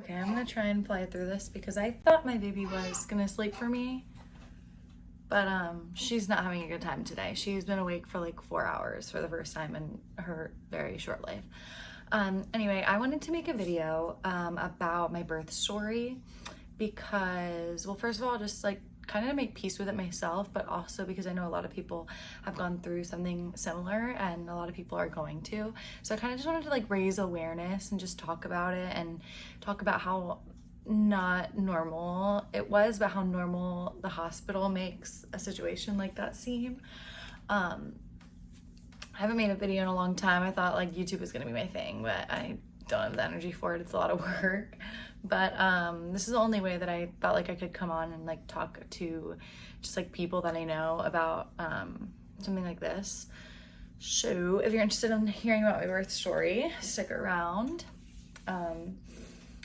Okay, I'm gonna try and fly through this because I thought my baby was gonna sleep for me, but she's not having a good time today. She's been awake for like 4 hours for the first time in her very short life. Anyway, I wanted to make a video about my birth story because, well, first of all, just like kind of to make peace with it myself, but also because I know a lot of people have gone through something similar and a lot of people are going to. So I kind of just wanted to like raise awareness and just talk about it and talk about how not normal it was, but how normal the hospital makes a situation like that seem. I haven't made a video in a long time. I thought like YouTube was gonna be my thing, but I don't have the energy for it. It's a lot of work. But this is the only way that I felt like I could come on and like talk to just like people that I know about something like this. So if you're interested in hearing about my birth story, stick around.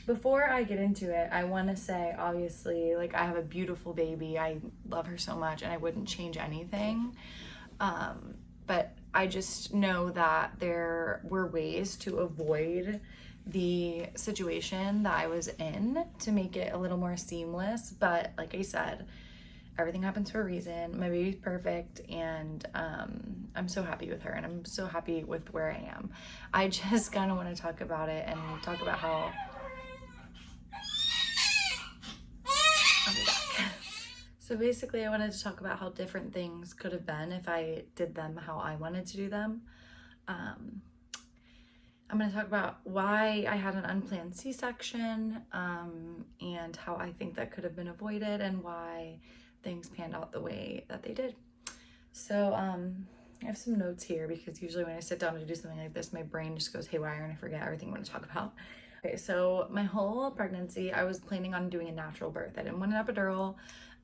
Before I get into it, I want to say, obviously, like I have a beautiful baby. I love her so much and I wouldn't change anything. But I just know that there were ways to avoid the situation that I was in to make it a little more seamless. But like I said, everything happens for a reason. My baby's perfect and I'm so happy with her and I'm so happy with where I am. I just kind of want to talk about it and talk about how I'll be back. So basically I wanted to talk about how different things could have been if I did them how I wanted to do them. I'm going to talk about why I had an unplanned C-section and how I think that could have been avoided and why things panned out the way that they did. So I have some notes here because usually when I sit down to do something like this, my brain just goes haywire and I forget everything I want to talk about. Okay, so my whole pregnancy, I was planning on doing a natural birth. I didn't want an epidural.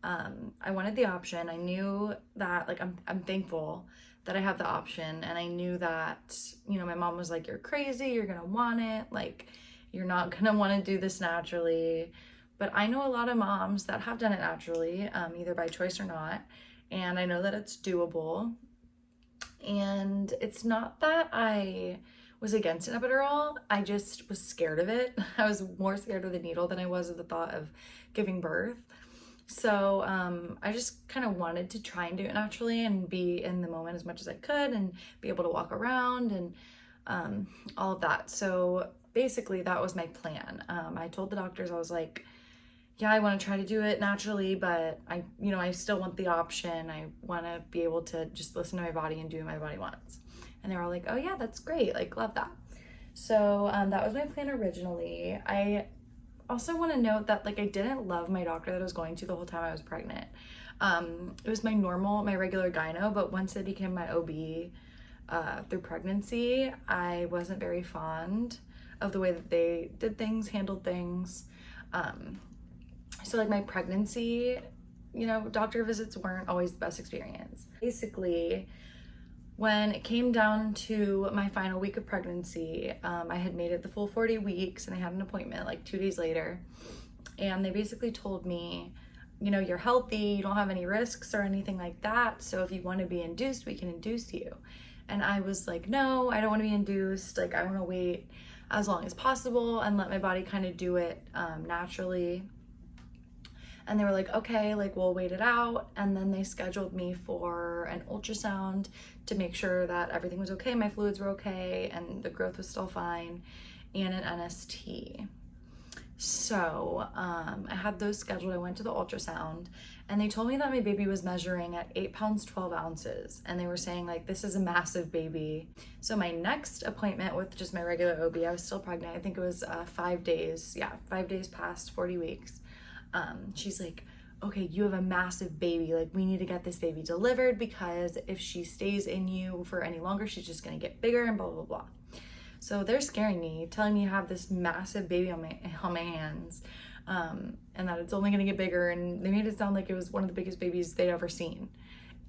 I wanted the option. I knew that, like, I'm thankful that I have the option, and I knew that, you know, my mom was like, you're crazy, you're gonna want it, like, you're not gonna want to do this naturally. But I know a lot of moms that have done it naturally, either by choice or not, and I know that it's doable. And it's not that I was against an epidural, I just was scared of it. I was more scared of the needle than I was of the thought of giving birth. So I just kind of wanted to try and do it naturally and be in the moment as much as I could and be able to walk around and all of that. So basically that was my plan. I told the doctors, I was like, yeah, I want to try to do it naturally, but I still want the option. I want to be able to just listen to my body and do what my body wants. And they were all like, oh yeah, that's great. Like, love that. So that was my plan originally. I also want to note that like I didn't love my doctor that I was going to the whole time I was pregnant. It was my regular gyno, but once it became my OB through pregnancy, I wasn't very fond of the way that they did things, handled things. So like my pregnancy, doctor visits weren't always the best experience. Basically, when it came down to my final week of pregnancy, I had made it the full 40 weeks and I had an appointment like 2 days later. And they basically told me, you're healthy, you don't have any risks or anything like that. So if you want to be induced, we can induce you. And I was like, no, I don't want to be induced. Like, I want to wait as long as possible and let my body kind of do it naturally. And they were like, okay, like we'll wait it out. And then they scheduled me for an ultrasound to make sure that everything was okay, my fluids were okay, and the growth was still fine, and an NST. So I had those scheduled. I went to the ultrasound and they told me that my baby was measuring at 8 pounds, 12 ounces. And they were saying like, this is a massive baby. So my next appointment with just my regular OB, I was still pregnant. I think it was 5 days. Yeah, 5 days past 40 weeks. She's like, okay, you have a massive baby. Like, we need to get this baby delivered because if she stays in you for any longer, she's just gonna get bigger and blah, blah, blah. So they're scaring me, telling me I have this massive baby on my hands, and that it's only gonna get bigger. And they made it sound like it was one of the biggest babies they'd ever seen.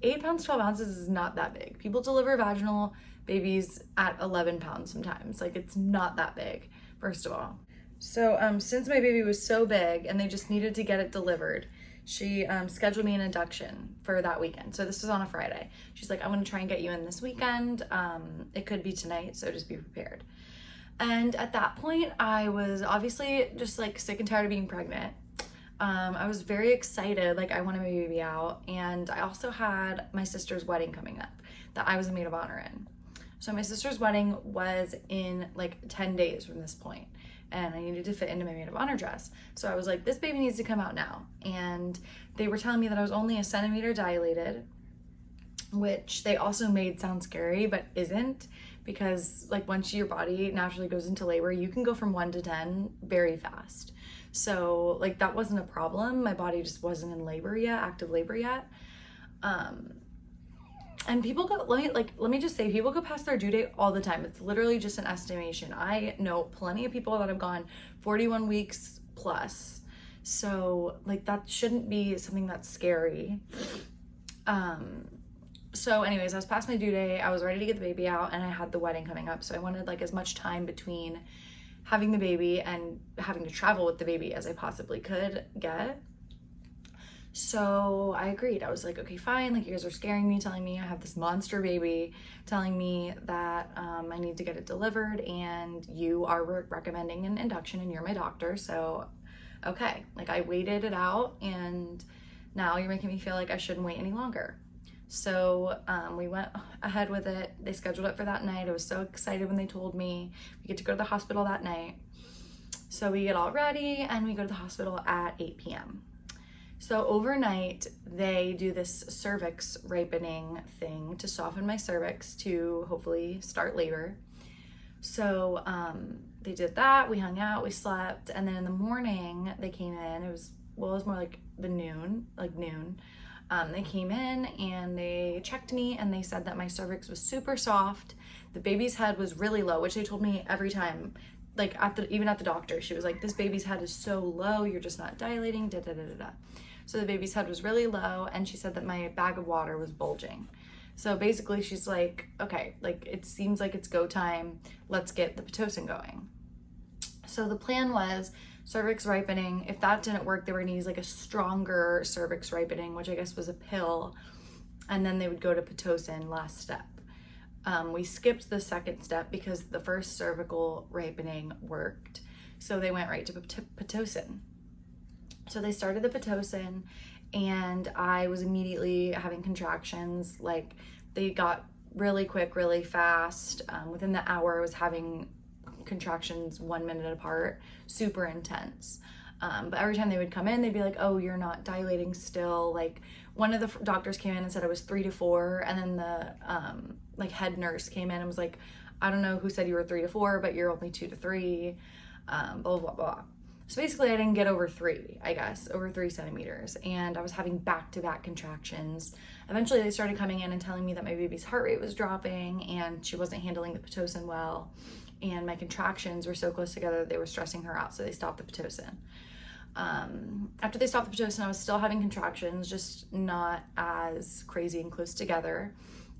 8 pounds, 12 ounces is not that big. People deliver vaginal babies at 11 pounds sometimes. Like, it's not that big, first of all. So since my baby was so big and they just needed to get it delivered, she scheduled me an induction for that weekend. So this was on a Friday. She's like, I'm gonna try and get you in this weekend. It could be tonight, so just be prepared. And at that point, I was obviously just like sick and tired of being pregnant. I was very excited, like I wanted my baby out, and I also had my sister's wedding coming up that I was a maid of honor in. So my sister's wedding was in like 10 days from this point, and I needed to fit into my maid of honor dress. So I was like, this baby needs to come out now. And they were telling me that I was only a centimeter dilated, which they also made sound scary, but isn't, because like once your body naturally goes into labor, you can go from 1 to 10 very fast. So like that wasn't a problem. My body just wasn't in labor yet, active labor yet. And people go, let me just say, people go past their due date all the time. It's literally just an estimation. I know plenty of people that have gone 41 weeks plus. So like that shouldn't be something that's scary. So anyways, I was past my due date. I was ready to get the baby out, and I had the wedding coming up. So I wanted like as much time between having the baby and having to travel with the baby as I possibly could get. So I agreed. I was like, okay, fine. Like, you guys are scaring me, telling me I have this monster baby, telling me that I need to get it delivered, and you are recommending an induction, and you're my doctor. So, okay. Like, I waited it out, and now you're making me feel like I shouldn't wait any longer. So we went ahead with it. They scheduled it for that night. I was so excited when they told me we get to go to the hospital that night. So we get all ready and we go to the hospital at 8 p.m. So overnight, they do this cervix ripening thing to soften my cervix to hopefully start labor. So they did that. We hung out, we slept, and then in the morning they came in. It was more like noon. They came in and they checked me, and they said that my cervix was super soft. The baby's head was really low, which they told me every time, like even at the doctor. She was like, this baby's head is so low, you're just not dilating, da da da da da. So the baby's head was really low, and she said that my bag of water was bulging. So basically she's like, okay, like it seems like it's go time, let's get the Pitocin going. So the plan was cervix ripening. If that didn't work, they were gonna use like a stronger cervix ripening, which I guess was a pill, and then they would go to Pitocin last step. We skipped the second step because the first cervical ripening worked. So they went right to Pitocin. So they started the Pitocin, and I was immediately having contractions. Like, they got really quick, really fast. Within the hour, I was having contractions 1 minute apart, super intense. But every time they would come in, they'd be like, oh, you're not dilating still. Like, one of the doctors came in and said I was 3 to 4, and then the head nurse came in and was like, I don't know who said you were 3 to 4, but you're only 2 to 3, blah, blah, blah. So basically I didn't get over 3, I guess, over 3 centimeters, and I was having back-to-back contractions. Eventually they started coming in and telling me that my baby's heart rate was dropping, and she wasn't handling the Pitocin well, and my contractions were so close together that they were stressing her out, so they stopped the Pitocin. After they stopped the Pitocin, I was still having contractions, just not as crazy and close together.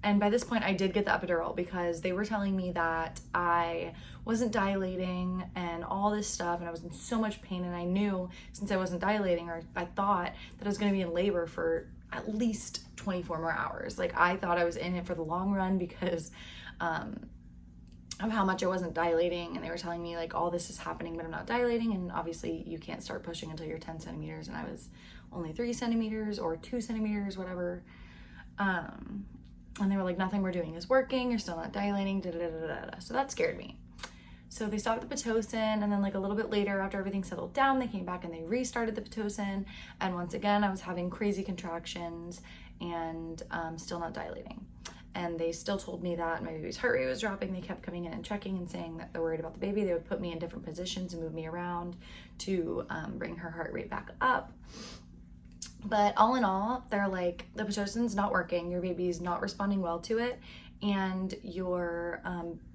And by this point, I did get the epidural because they were telling me that I wasn't dilating and all this stuff, and I was in so much pain, and I knew since I wasn't dilating, or I thought that I was going to be in labor for at least 24 more hours. Like, I thought I was in it for the long run because of how much I wasn't dilating, and they were telling me like all this is happening but I'm not dilating, and obviously you can't start pushing until you're 10 centimeters, and I was only 3 centimeters or 2 centimeters, whatever. And they were like, nothing we're doing is working, you're still not dilating, da da da da da. So that scared me. So they stopped the Pitocin, and then like a little bit later, after everything settled down, they came back and they restarted the Pitocin, and once again I was having crazy contractions and still not dilating. And they still told me that my baby's heart rate was dropping. They kept coming in and checking and saying that they're worried about the baby. They would put me in different positions and move me around to bring her heart rate back up. But all in all, they're like, the Pitocin's not working, your baby's not responding well to it, and you're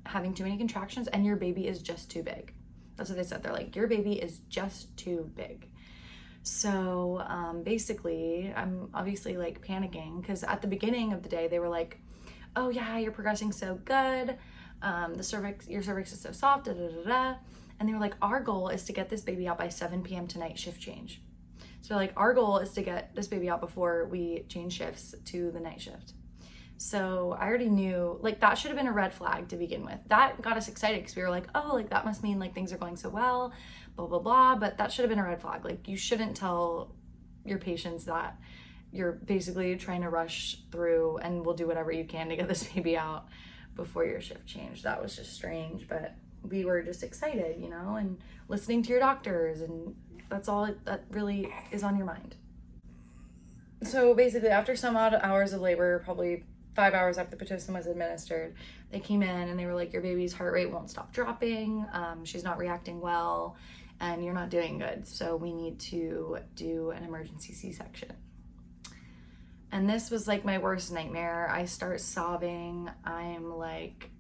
having too many contractions, and your baby is just too big. That's what they said. They're like, your baby is just too big. So basically, I'm obviously like panicking, because at the beginning of the day, they were like, oh yeah, you're progressing so good. Your cervix is so soft, da da da da. And they were like, our goal is to get this baby out by 7 p.m. tonight, shift change. So like, our goal is to get this baby out before we change shifts to the night shift. So I already knew, like, that should have been a red flag to begin with. That got us excited because we were like, oh, like that must mean like things are going so well, blah, blah, blah. But that should have been a red flag. Like, you shouldn't tell your patients that you're basically trying to rush through and will do whatever you can to get this baby out before your shift changed. That was just strange, but we were just excited, you know, and listening to your doctors, and that's all that really is on your mind. So basically, after some odd hours of labor, probably 5 hours after the Pitocin was administered, they came in and they were like, your baby's heart rate won't stop dropping, she's not reacting well, and you're not doing good, so we need to do an emergency C-section. And this was like my worst nightmare. I start sobbing. I'm like,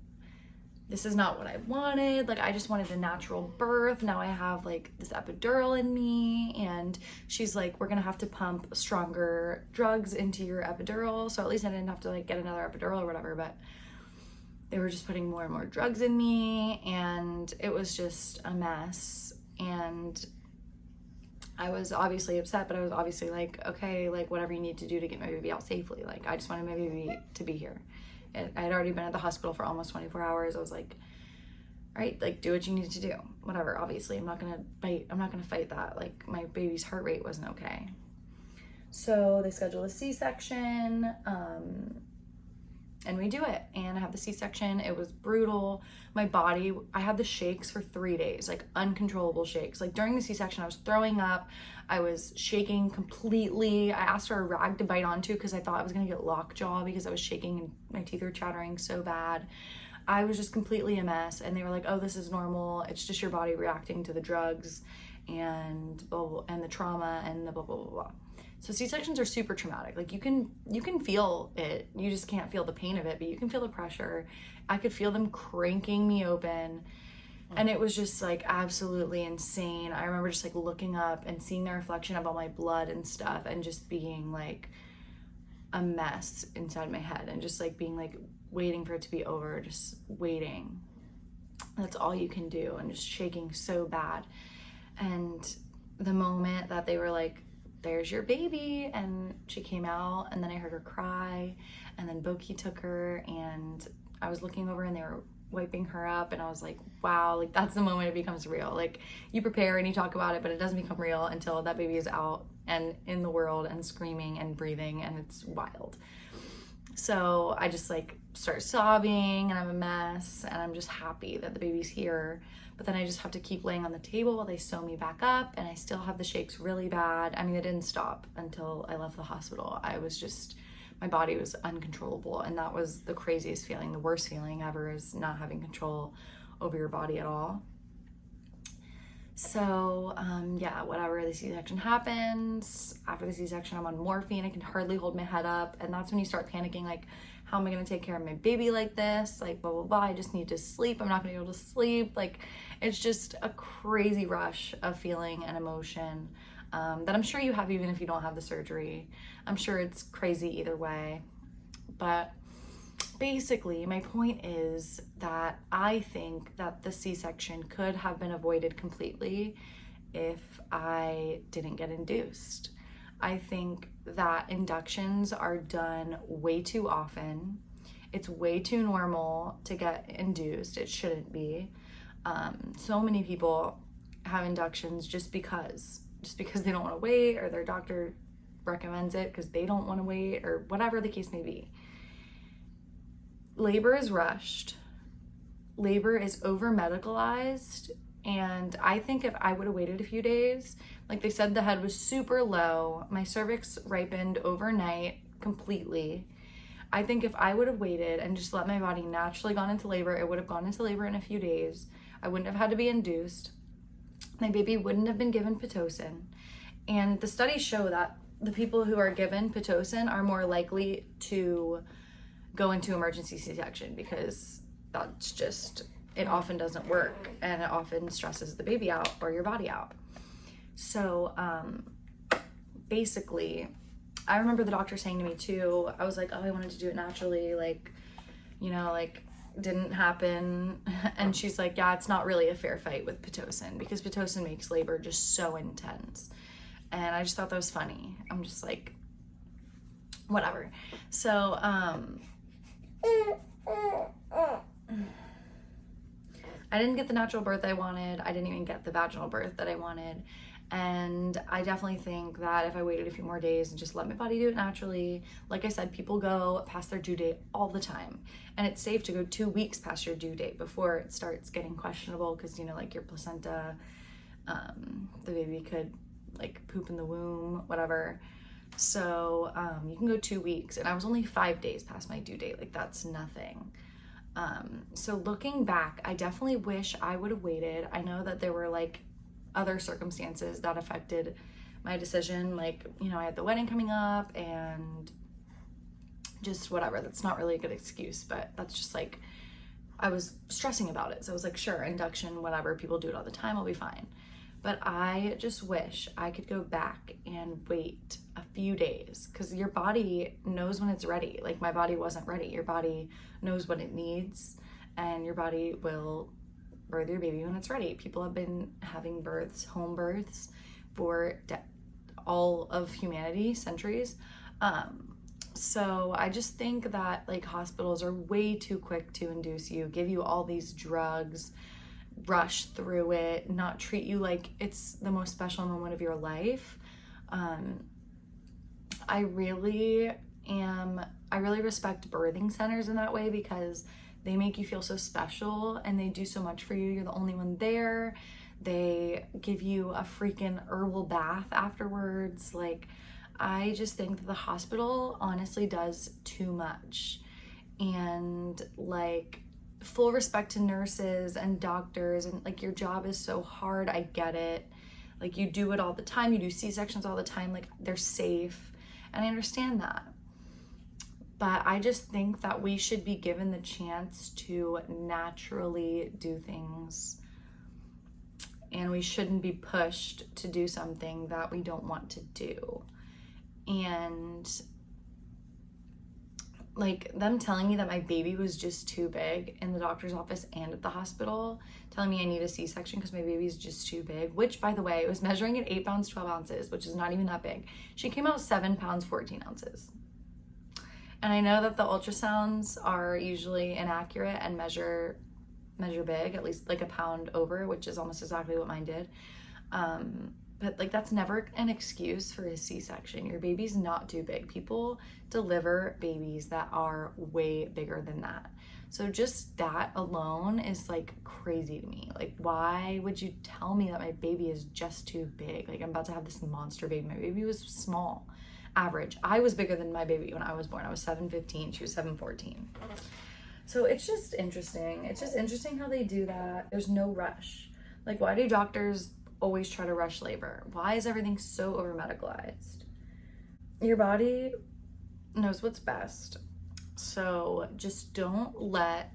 this is not what I wanted. Like, I just wanted a natural birth. Now I have like this epidural in me, and she's like, we're gonna have to pump stronger drugs into your epidural. So at least I didn't have to like get another epidural or whatever, but they were just putting more and more drugs in me, and it was just a mess. And I was obviously upset, but I was obviously like, okay, like whatever you need to do to get my baby out safely. Like, I just wanted my baby to be here. I had already been at the hospital for almost 24 hours. I was like, all right, like do what you need to do. Whatever, obviously, I'm not gonna fight that. Like, my baby's heart rate wasn't okay. So they schedule a C-section, and we do it, and I have the C-section. It was brutal. My body, I had the shakes for 3 days, like uncontrollable shakes. Like, during the C-section, I was throwing up. I was shaking completely. I asked for a rag to bite onto because I thought I was gonna get lockjaw because I was shaking and my teeth were chattering so bad. I was just completely a mess, and they were like, oh, this is normal. It's just your body reacting to the drugs and blah, blah, and the trauma and the blah, blah, blah, blah. So C-sections are super traumatic. Like, you can feel it. You just can't feel the pain of it, but you can feel the pressure. I could feel them cranking me open, and it was just like absolutely insane. I remember just like looking up and seeing the reflection of all my blood and stuff, and just being like a mess inside my head, and just like being like waiting for it to be over, just waiting. That's all you can do, and just shaking so bad. And the moment that they were like, there's your baby, and she came out, and then I heard her cry, and then Boki took her, and I was looking over and they were wiping her up, and I was like, wow, like that's the moment it becomes real. Like, you prepare and you talk about it, but it doesn't become real until that baby is out and in the world and screaming and breathing, and it's wild. So I just like start sobbing, and I'm a mess, and I'm just happy that the baby's here. But then I just have to keep laying on the table while they sew me back up, and I still have the shakes really bad. I mean, they didn't stop until I left the hospital. I was just, my body was uncontrollable, and that was the craziest feeling. The worst feeling ever is not having control over your body at all. So yeah, whatever, the C-section happens. After the C-section, I'm on morphine. I can hardly hold my head up, and that's when you start panicking, like, how am I gonna take care of my baby like this? Like, blah, blah, blah, I just need to sleep. I'm not gonna be able to sleep. Like, it's just a crazy rush of feeling and emotion that I'm sure you have even if you don't have the surgery. I'm sure it's crazy either way. But basically, my point is that I think that the C-section could have been avoided completely if I didn't get induced. I think that inductions are done way too often. It's way too normal to get induced. It shouldn't be. So many people have inductions just because they don't want to wait, or their doctor recommends it because they don't want to wait, or whatever the case may be. Labor is rushed. Labor is over medicalized. And I think if I would have waited a few days, like they said, the head was super low. My cervix ripened overnight completely. I think if I would have waited and just let my body naturally gone into labor, it would have gone into labor in a few days. I wouldn't have had to be induced. My baby wouldn't have been given Pitocin. And the studies show that the people who are given Pitocin are more likely to go into emergency C-section, because that's just, it often doesn't work, and it often stresses the baby out or your body out. So basically, I remember the doctor saying to me too, I was like, oh, I wanted to do it naturally, like, you know, like, didn't happen. And she's like, yeah, it's not really a fair fight with Pitocin, because Pitocin makes labor just so intense. And I just thought that was funny. I'm just like, whatever. So I didn't get the natural birth I wanted. I didn't even get the vaginal birth that I wanted. And I definitely think that if I waited a few more days and just let my body do it naturally, like I said, people go past their due date all the time. And it's safe to go 2 weeks past your due date before it starts getting questionable because, like your placenta, the baby could like poop in the womb, whatever. So you can go 2 weeks. And I was only 5 days past my due date. Like that's nothing. So looking back, I definitely wish I would have waited. I know that there were like other circumstances that affected my decision. Like, I had the wedding coming up and just whatever. That's not really a good excuse, but that's just like, I was stressing about it. So I was like, sure, induction, whatever, people do it all the time, I'll be fine. But I just wish I could go back and wait a few days because your body knows when it's ready. Like my body wasn't ready. Your body knows what it needs and your body will birth your baby when it's ready. People have been having births, home births, for all of humanity, centuries. So I just think that like hospitals are way too quick to induce you, give you all these drugs, rush through it, not treat you like it's the most special moment of your life. I really respect birthing centers in that way because they make you feel so special and they do so much for you. You're the only one there. They give you a freaking herbal bath afterwards. Like, I just think that the hospital honestly does too much. And like, full respect to nurses and doctors, and like your job is so hard. I get it. Like you do it all the time. You do C-sections all the time. Like they're safe. And I understand that. But I just think that we should be given the chance to naturally do things. And we shouldn't be pushed to do something that we don't want to do. And like them telling me that my baby was just too big in the doctor's office and at the hospital, telling me I need a C-section because my baby's just too big, which by the way, it was measuring at 8 pounds, 12 ounces, which is not even that big. She came out 7 pounds, 14 ounces. And I know that the ultrasounds are usually inaccurate and measure big, at least like a pound over, which is almost exactly what mine did. But like that's never an excuse for a C-section. Your baby's not too big. People deliver babies that are way bigger than that. So just that alone is like crazy to me. Like, why would you tell me that my baby is just too big? Like I'm about to have this monster baby. My baby was small, average. I was bigger than my baby when I was born. I was 7'15", she was 7'14". So it's just interesting. It's just interesting how they do that. There's no rush. Like, why do doctors always try to rush labor? Why is everything so over medicalized? Your body knows what's best. So just don't let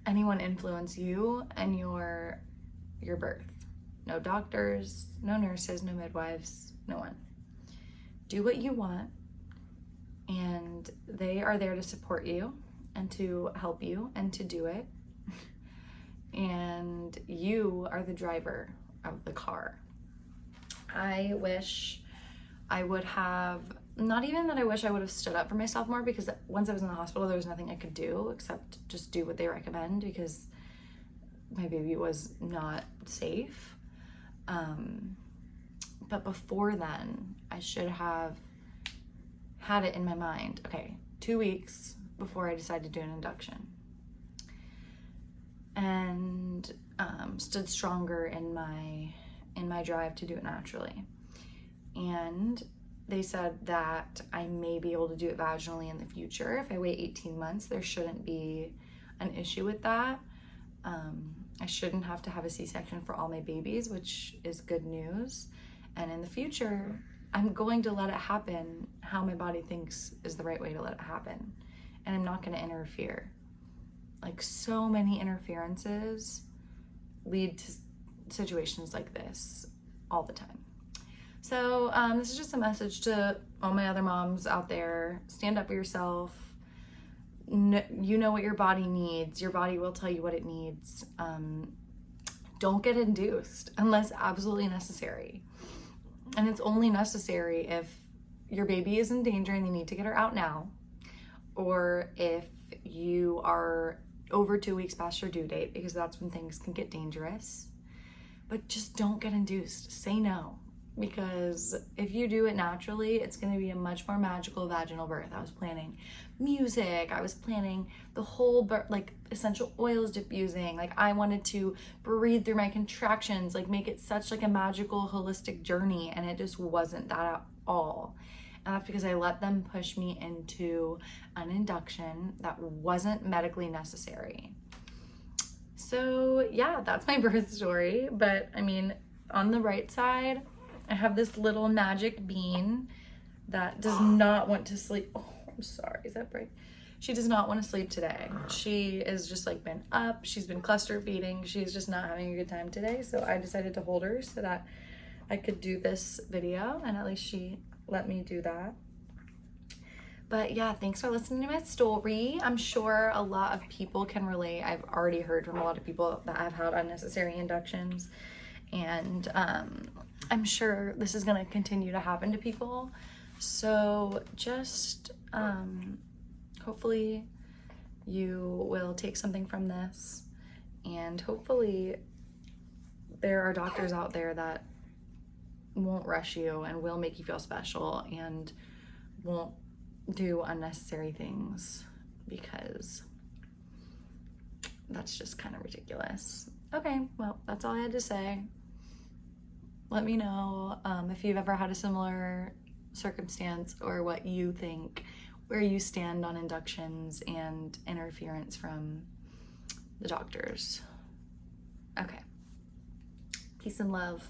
anyone influence you and your birth. No doctors, no nurses, no midwives, no one. Do what you want, and they are there to support you and to help you and to do it. And you are the driver of the car. I wish I would have, not even that I wish I would have stood up for myself more, because once I was in the hospital, there was nothing I could do except just do what they recommend because my baby was not safe. But before then, I should have had it in my mind, okay, 2 weeks before I decided to do an induction. And stood stronger in my drive to do it naturally. And they said that I may be able to do it vaginally in the future. If I wait 18 months, there shouldn't be an issue with that. I shouldn't have to have a C-section for all my babies, which is good news. And in the future, I'm going to let it happen how my body thinks is the right way to let it happen. And I'm not going to interfere. Like, so many interferences lead to situations like this all the time. So this is just a message to all my other moms out there. Stand up for yourself. You know what your body needs. Your body will tell you what it needs. Don't get induced unless absolutely necessary. And it's only necessary if your baby is in danger and you need to get her out now, or if you are over 2 weeks past your due date, because that's when things can get dangerous. But just don't get induced. Say no. Because if you do it naturally, it's going to be a much more magical vaginal birth. I was planning music. I was planning the whole birth, like essential oils diffusing. Like I wanted to breathe through my contractions, like make it such like a magical, holistic journey. And it just wasn't that at all. And that's because I let them push me into an induction that wasn't medically necessary. So yeah, that's my birth story. But I mean, on the right side, I have this little magic bean that does not want to sleep. Oh, I'm sorry, is that bright? She does not want to sleep today. She is just like been up. She's been cluster feeding. She's just not having a good time today. So I decided to hold her so that I could do this video, and at least she let me do that. But yeah, thanks for listening to my story. I'm sure a lot of people can relate. I've already heard from a lot of people that have had unnecessary inductions, and I'm sure this is going to continue to happen to people. So just hopefully you will take something from this, and hopefully there are doctors out there that won't rush you and will make you feel special and won't do unnecessary things, because that's just kind of ridiculous. Okay, well, that's all I had to say. Let me know if you've ever had a similar circumstance, or what you think, where you stand on inductions and interference from the doctors. Okay. Peace and love.